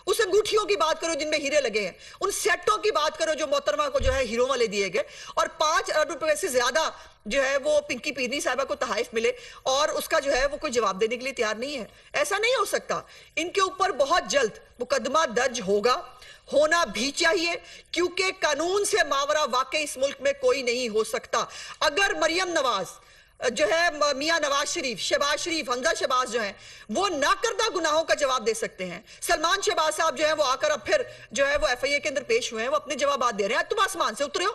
उस अंगूठियों की बात करो जिनमें हीरे लगे हैं, उन सेटों की बात करो जो मोहतरमा को जो है हीरो वाले दिए गए, और 5 अरब रुपए से ज्यादा जो है वो पिंकी पीरनी साहिबा को तहाइफ मिले और उसका जो है वो कोई जवाब देने के लिए तैयार नहीं है। ऐसा नहीं हो सकता। इनके ऊपर बहुत जल्द मुकदमा दर्ज होगा, होना भी चाहिए, क्योंकि कानून से मावरा वाकई इस मुल्क में कोई नहीं हो सकता। अगर मरियम नवाज जो है, मियां नवाज शरीफ, शहबाज शरीफ, हमजा शहबाज जो है वो नाकर्दा गुनाहों का जवाब दे सकते हैं, सलमान शहबाज साहब जो है वो आकर अब फिर जो है वो एफआईए के अंदर पेश हुए हैं, वो अपने जवाब दे रहे हैं। तुम आसमान से उतरे हो?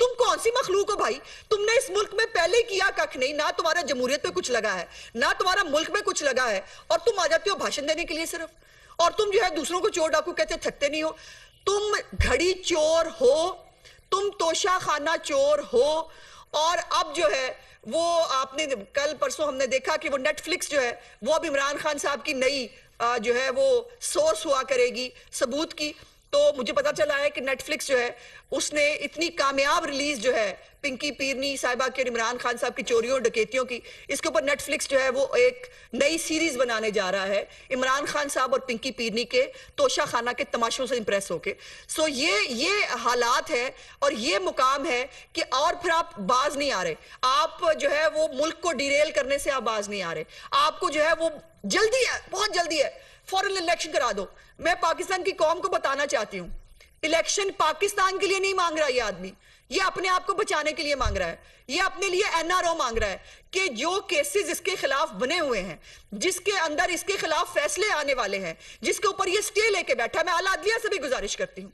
तुम कौन सी मखलूक हो भाई? तुमने इस मुल्क में पहले किया कख नहीं, ना तुम्हारा जमहूरियत पे कुछ लगा है, ना तुम्हारा मुल्क में कुछ लगा है, और तुम आ जाते हो भाषण देने के लिए सिर्फ, और तुम जो है दूसरों को चोर डाकू कहते थकते नहीं हो। तुम घड़ी चोर हो, तुम तोशा खाना चोर हो, और अब जो है वो आपने कल परसों हमने देखा कि वो नेटफ्लिक्स जो है वो अब इमरान खान साहब की नई जो है वो सोर्स हुआ करेगी सबूत की। तो मुझे पता चला है कि नेटफ्लिक्स जो है उसने इतनी कामयाब रिलीज जो है पिंकी पीरनी साहिबा के और इमरान खान साहब की चोरियों डकैतियों की, इसके ऊपर नेटफ्लिक्स जो है वो एक नई सीरीज बनाने जा रहा है इमरान खान साहब और पिंकी पीरनी के तोशा खाना के तमाशों से इंप्रेस होके। सो ये हालात है और ये मुकाम है कि और फिर आप बाज नहीं आ रहे, आप जो है वो मुल्क को डिरेल करने से आप बाज नहीं आ रहे, आपको जो है वो जल्दी है, बहुत जल्दी है, फौरन इलेक्शन करा दो। मैं पाकिस्तान की कौम को बताना चाहती हूं, इलेक्शन पाकिस्तान के लिए नहीं मांग रहा ये आदमी, ये अपने आप को बचाने के लिए मांग रहा है, ये अपने लिए एनआरओ मांग रहा है कि जो केसेस इसके खिलाफ बने हुए हैं, जिसके अंदर इसके खिलाफ फैसले आने वाले हैं, जिसके ऊपर ये स्टे लेके बैठा है, मैं आला अदलिया से भी गुजारिश करती हूं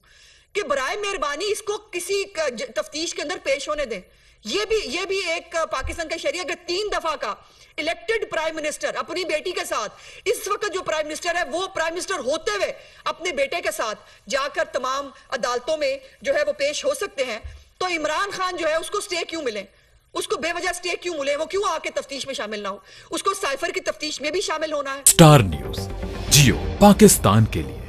कि बराए मेहरबानी इसको किसी तफ्तीश के अंदर पेश होने दें। ये भी एक पाकिस्तान का शरिया कि 3 दफा का इलेक्टेड प्राइम मिनिस्टर अपनी बेटी के साथ, इस वक्त जो प्राइम मिनिस्टर है वो प्राइम मिनिस्टर होते हुए अपने बेटे के साथ जाकर तमाम अदालतों में जो है वो पेश हो सकते हैं। तो इमरान खान जो है उसको स्टे क्यों मिले, उसको बेवजह स्टे क्यों मिले, वो क्यों आके तफ्तीश में शामिल ना हो, उसको साइफर की तफ्तीश में भी शामिल होना है। स्टार न्यूज़, जियो पाकिस्तान के लिए।